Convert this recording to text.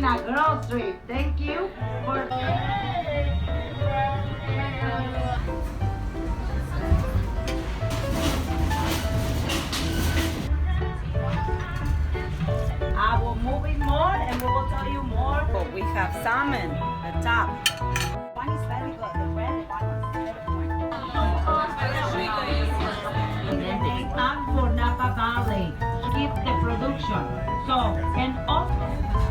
in a grocery. Thank you for. I will move it more and we will tell you more. But we have salmon, the top. One is very good. The red one is very good. And for Napa Valley, keep the production. So, and all.